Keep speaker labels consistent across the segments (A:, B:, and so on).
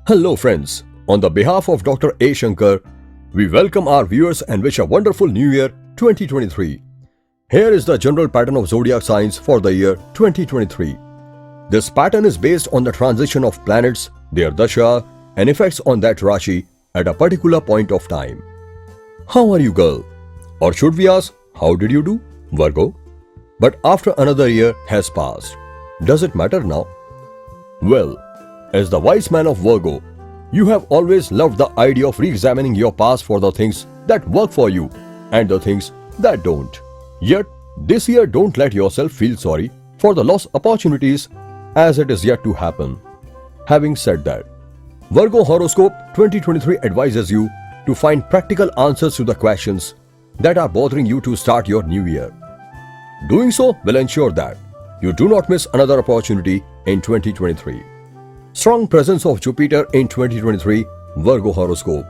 A: Hello friends, on the behalf of Dr. A. Shanker, we welcome our viewers and wish a wonderful New Year 2023. Here is the general pattern of Zodiac Signs for the year 2023. This pattern is based on the transition of planets, their dasha, and effects on that rāśi at a particular point of time. How are you, girl? Or should we ask, how did you do, Virgo? But after another year has passed, does it matter now? Well, as the wise man of Virgo, you have always loved the idea of re-examining your past for the things that work for you and the things that don't. Yet, this year don't let yourself feel sorry for the lost opportunities as it is yet to happen. Having said that, Virgo Horoscope 2023 advises you to find practical answers to the questions that are bothering you to start your new year. Doing so will ensure that you do not miss another opportunity in 2023. Strong presence of Jupiter in 2023 Virgo Horoscope.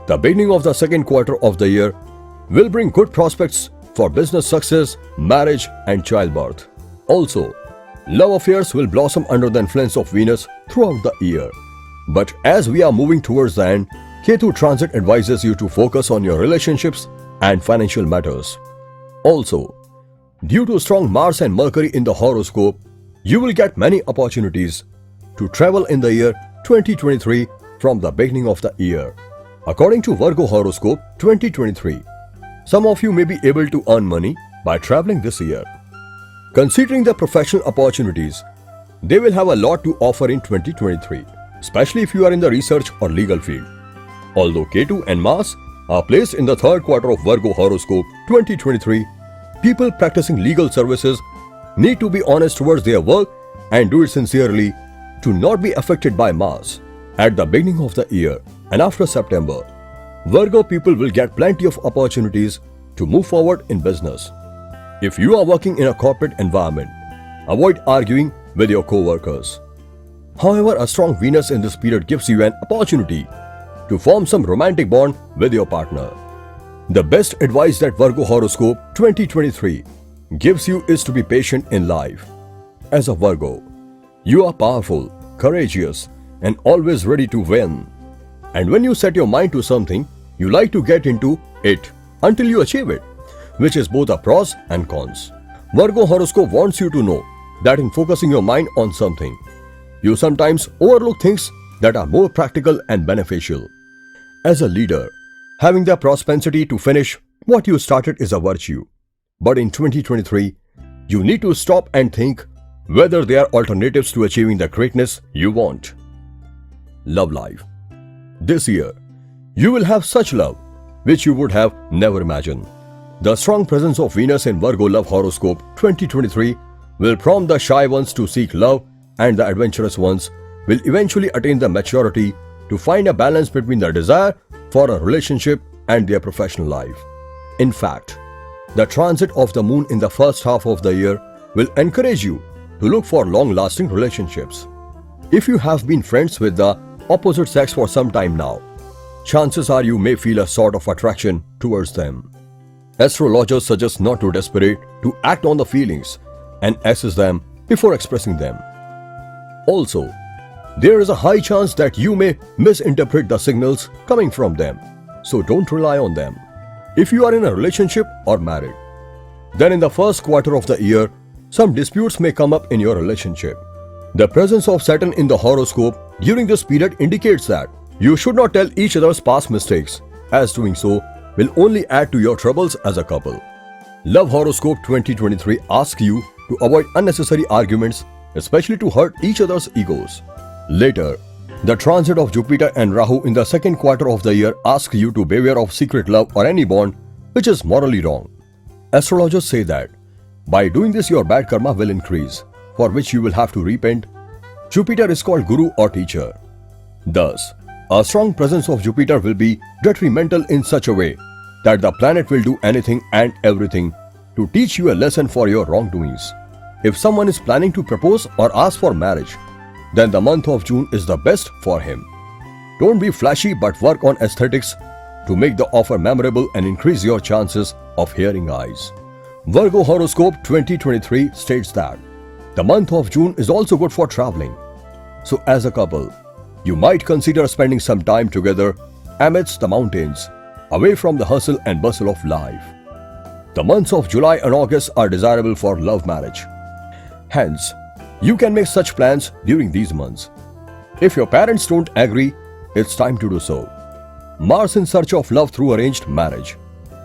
A: The beginning of the second quarter of the year will bring good prospects for business success, marriage and childbirth. Also, love affairs will blossom under the influence of Venus throughout the year. But as we are moving towards the end, Ketu transit advises you to focus on your relationships and financial matters. Also, due to strong Mars and Mercury in the horoscope, you will get many opportunities to travel in the year 2023 from the beginning of the year. According to Virgo Horoscope 2023, some of you may be able to earn money by traveling this year. Considering the professional opportunities, they will have a lot to offer in 2023, especially if you are in the research or legal field. Although Ketu and Mars are placed in the third quarter of Virgo Horoscope 2023, people practicing legal services need to be honest towards their work and do it sincerely to not be affected by Mars. At the beginning of the year and after September, Virgo people will get plenty of opportunities to move forward in business. If you are working in a corporate environment, avoid arguing with your co-workers. However, a strong Venus in this period gives you an opportunity to form some romantic bond with your partner. The best advice that Virgo Horoscope 2023 gives you is to be patient in life. As a Virgo, you are powerful, courageous, and always ready to win. And when you set your mind to something, you like to get into it until you achieve it, which is both a pros and cons. Virgo Horoscope wants you to know that in focusing your mind on something, you sometimes overlook things that are more practical and beneficial. As a leader, having the propensity to finish what you started is a virtue. But in 2023, you need to stop and think whether there are alternatives to achieving the greatness you want. Love life. This year, you will have such love which you would have never imagined. The strong presence of Venus in Virgo Love Horoscope 2023 will prompt the shy ones to seek love, and the adventurous ones will eventually attain the maturity to find a balance between the desire for a relationship and their professional life. In fact, the transit of the moon in the first half of the year will encourage you to look for long-lasting relationships. If you have been friends with the opposite sex for some time now, chances are you may feel a sort of attraction towards them. Astrologers suggest not to desperate to act on the feelings and assess them before expressing them. Also, there is a high chance that you may misinterpret the signals coming from them, so don't rely on them. If you are in a relationship or married, then in the first quarter of the year, some disputes may come up in your relationship. The presence of Saturn in the horoscope during this period indicates that you should not tell each other's past mistakes, as doing so will only add to your troubles as a couple. Love Horoscope 2023 asks you to avoid unnecessary arguments, especially to hurt each other's egos. Later, the transit of Jupiter and Rahu in the second quarter of the year asks you to beware of secret love or any bond which is morally wrong. Astrologers say that by doing this your bad karma will increase, for which you will have to repent. Jupiter is called Guru or teacher. Thus, a strong presence of Jupiter will be detrimental in such a way that the planet will do anything and everything to teach you a lesson for your wrongdoings. If someone is planning to propose or ask for marriage, then the month of June is the best for him. Don't be flashy but work on aesthetics to make the offer memorable and increase your chances of hearing eyes. Virgo Horoscope 2023 states that the month of June is also good for traveling. So as a couple, You might consider spending some time together amidst the mountains, away from the hustle and bustle of life. The months of July and August are desirable for love marriage. Hence, you can make such plans during these months. If your parents don't agree, it's time to do so. Mars in search of love through arranged marriage.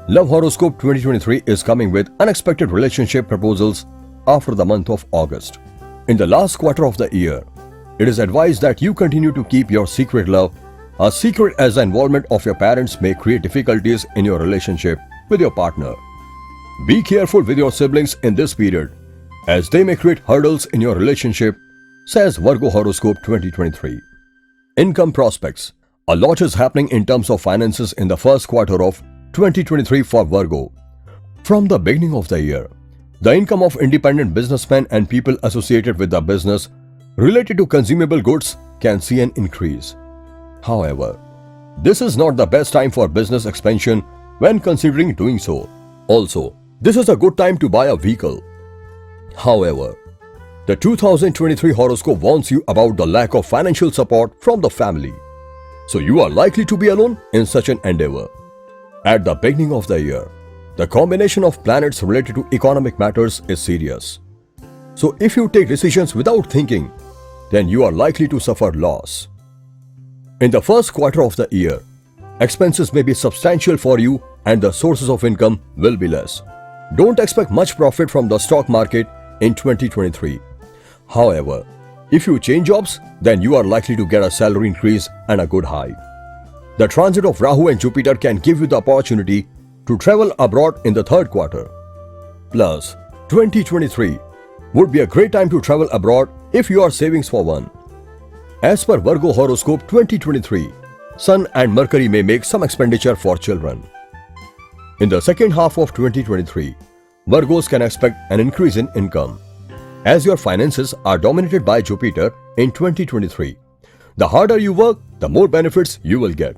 A: Love Horoscope 2023 is coming with unexpected relationship proposals after the month of August. In the last quarter of the year, it is advised that you continue to keep your secret love a secret, as the involvement of your parents may create difficulties in your relationship with your partner. Be careful with your siblings in this period, as they may create hurdles in your relationship, says Virgo Horoscope 2023. Income prospects. A lot is happening in terms of finances in the first quarter of 2023 for Virgo. From the beginning of the year, the income of independent businessmen and people associated with the business related to consumable goods can see an increase. However, this is not the best time for business expansion when considering doing so. Also, this is a good time to buy a vehicle. However, the 2023 horoscope warns you about the lack of financial support from the family. So you are likely to be alone in such an endeavor. At the beginning of the year, the combination of planets related to economic matters is serious. So if you take decisions without thinking, then you are likely to suffer loss. In the first quarter of the year, expenses may be substantial for you and the sources of income will be less. Don't expect much profit from the stock market in 2023. However, if you change jobs, then you are likely to get a salary increase and a good hike. The transit of Rahu and Jupiter can give you the opportunity to travel abroad in the third quarter. Plus, 2023 would be a great time to travel abroad if you are savings for one. As per Virgo Horoscope 2023, Sun and Mercury may make some expenditure for children. In the second half of 2023, Virgos can expect an increase in income. As your finances are dominated by Jupiter in 2023, the harder you work, the more benefits you will get.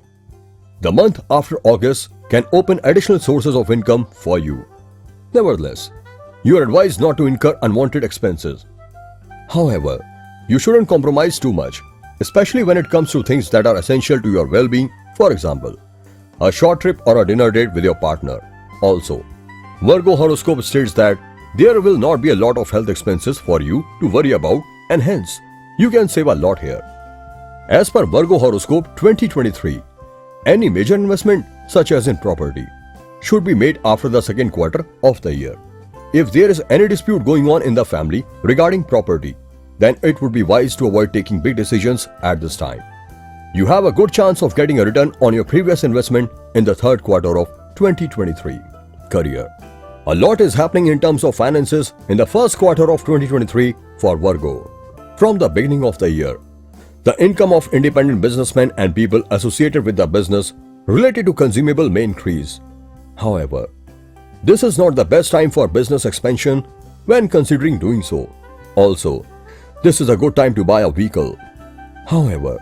A: The month after August can open additional sources of income for you. Nevertheless, you are advised not to incur unwanted expenses. However, you shouldn't compromise too much, especially when it comes to things that are essential to your well-being, for example, a short trip or a dinner date with your partner. Also, Virgo Horoscope states that there will not be a lot of health expenses for you to worry about, and hence, you can save a lot here. As per Virgo Horoscope 2023, any major investment, such as in property, should be made after the second quarter of the year. If there is any dispute going on in the family regarding property, then it would be wise to avoid taking big decisions at this time. You have a good chance of getting a return on your previous investment in the third quarter of 2023. Career. A lot is happening in terms of finances in the first quarter of 2023 for Virgo. From the beginning of the year, the income of independent businessmen and people associated with the business related to consumable may increase. However, this is not the best time for business expansion when considering doing so. Also, this is a good time to buy a vehicle. However,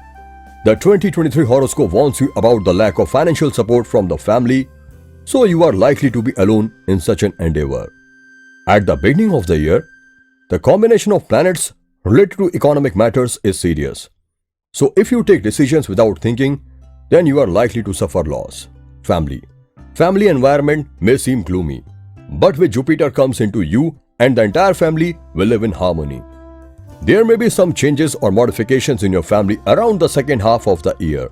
A: the 2023 horoscope warns you about the lack of financial support from the family, so you are likely to be alone in such an endeavor. At the beginning of the year, the combination of planets related to economic matters is serious. So if you take decisions without thinking, then you are likely to suffer loss. Family. Family environment may seem gloomy, but with Jupiter comes into you and the entire family will live in harmony. There may be some changes or modifications in your family around the second half of the year.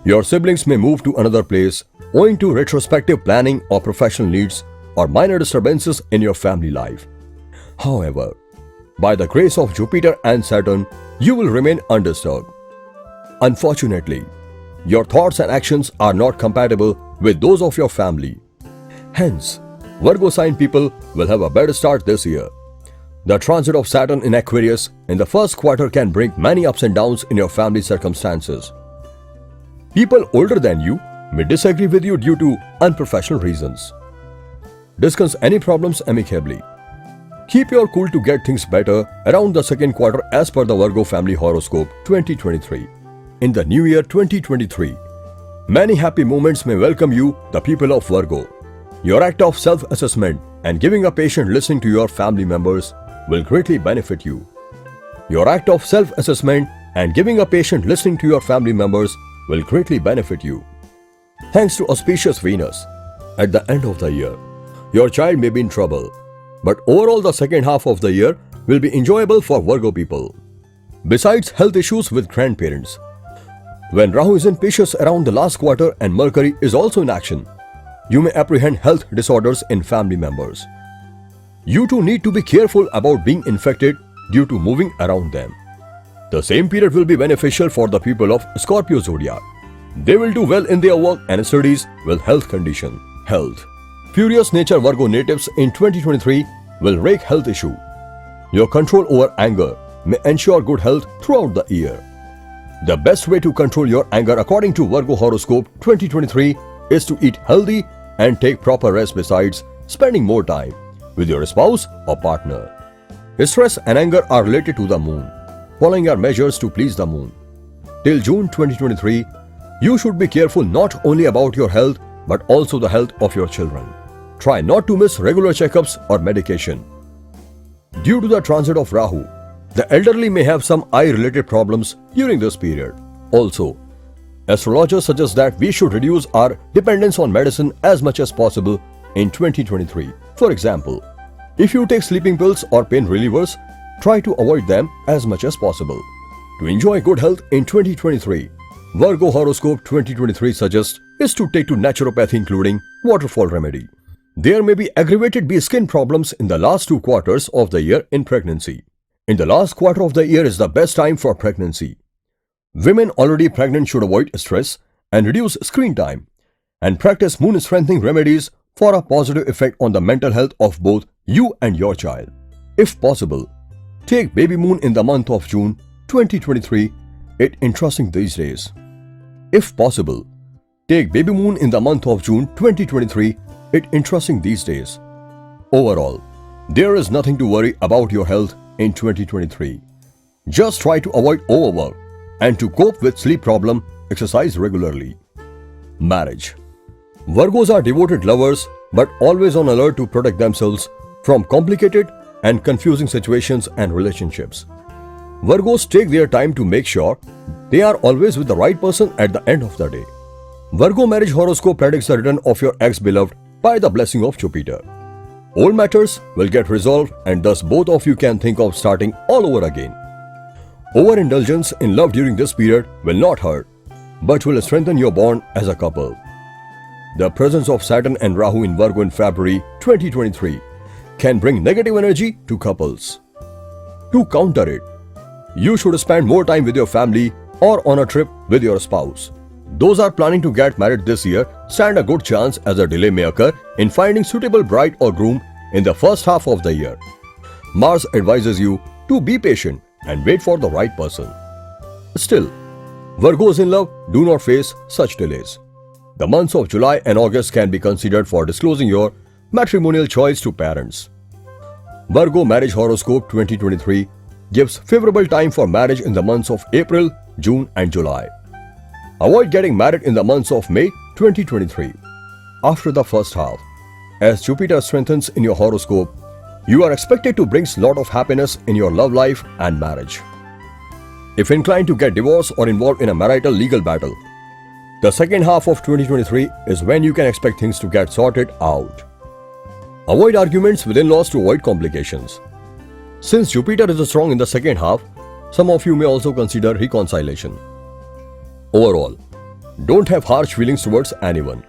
A: Your siblings may move to another place owing to retrospective planning or professional needs or minor disturbances in your family life. However, by the grace of Jupiter and Saturn, you will remain undisturbed. Unfortunately, your thoughts and actions are not compatible with those of your family. Hence, Virgo sign people will have a better start this year. The transit of Saturn in Aquarius in the first quarter can bring many ups and downs in your family circumstances. People older than you may disagree with you due to unprofessional reasons. Discuss any problems amicably. Keep your cool to get things better around the second quarter as per the Virgo family horoscope 2023. In the new year 2023, many happy moments may welcome you, the people of Virgo. Your act of self-assessment and giving a patient listening to your family members will greatly benefit you. Your act of self-assessment and giving a patient listening to your family members will greatly benefit you. Thanks to auspicious Venus, at the end of the year, your child may be in trouble, but overall the second half of the year will be enjoyable for Virgo people. Besides health issues with grandparents, when Rahu is in Pisces around the last quarter and Mercury is also in action, you may apprehend health disorders in family members. You too need to be careful about being infected due to moving around them. The same period will be beneficial for the people of Scorpio zodiac. They will do well in their work and studies with health condition. Health. Furious nature Virgo natives in 2023 will wreak health issue. Your control over anger may ensure good health throughout the year. The best way to control your anger according to Virgo Horoscope 2023 is to eat healthy and take proper rest besides spending more time with your spouse or partner. Stress and anger are related to the moon. Following your measures to please the moon. Till June 2023, you should be careful not only about your health but also the health of your children. Try not to miss regular checkups or medication. Due to the transit of Rahu, the elderly may have some eye-related problems during this period. Also, astrologers suggest that we should reduce our dependence on medicine as much as possible in 2023. For example, if you take sleeping pills or pain relievers, try to avoid them as much as possible. To enjoy good health in 2023, Virgo Horoscope 2023 suggests is to take to naturopathy including waterfall remedy. There may be aggravated skin problems in the last 2 quarters of the year in pregnancy. In the last quarter of the year is the best time for pregnancy. Women already pregnant should avoid stress and reduce screen time and practice moon strengthening remedies for a positive effect on the mental health of both you and your child. If possible, take baby moon in the month of June 2023. It's interesting these days. If possible, take baby moon in the month of June 2023. It's interesting these days. Overall, there is nothing to worry about your health in 2023. Just try to avoid overwork and to cope with sleep problem, exercise regularly. Marriage. Virgos are devoted lovers but always on alert to protect themselves from complicated and confusing situations and relationships. Virgos take their time to make sure they are always with the right person at the end of the day. Virgo marriage horoscope predicts the return of your ex-beloved by the blessing of Jupiter. Old matters will get resolved and thus both of you can think of starting all over again. Overindulgence in love during this period will not hurt, but will strengthen your bond as a couple. The presence of Saturn and Rahu in Virgo in February 2023 can bring negative energy to couples. To counter it, you should spend more time with your family or on a trip with your spouse. Those are planning to get married this year stand a good chance as a delay may occur in finding suitable bride or groom in the first half of the year. Mars advises you to be patient and wait for the right person. Still, Virgos in love do not face such delays. The months of July and August can be considered for disclosing your matrimonial choice to parents. Virgo marriage horoscope 2023 gives favorable time for marriage in the months of April, June and July. Avoid getting married in the months of May 2023. After the first half, as Jupiter strengthens in your horoscope, you are expected to bring a lot of happiness in your love life and marriage. If inclined to get divorced or involved in a marital legal battle, the second half of 2023 is when you can expect things to get sorted out. Avoid arguments with in-laws to avoid complications. Since Jupiter is strong in the second half, some of you may also consider reconciliation. Overall, don't have harsh feelings towards anyone.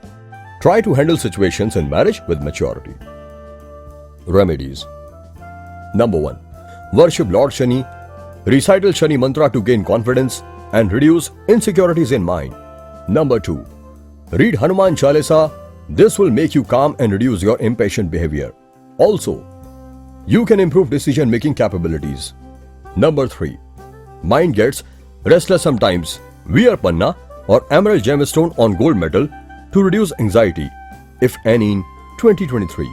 A: Try to handle situations in marriage with maturity. Remedies. Number 1. Worship Lord Shani. Recital Shani mantra to gain confidence and reduce insecurities in mind. Number 2. Read Hanuman Chalisa. This will make you calm and reduce your impatient behavior. Also, you can improve decision-making capabilities. Number 3. Mind gets restless sometimes. Wear panna or emerald gemstone on gold metal to reduce anxiety, if any, in 2023.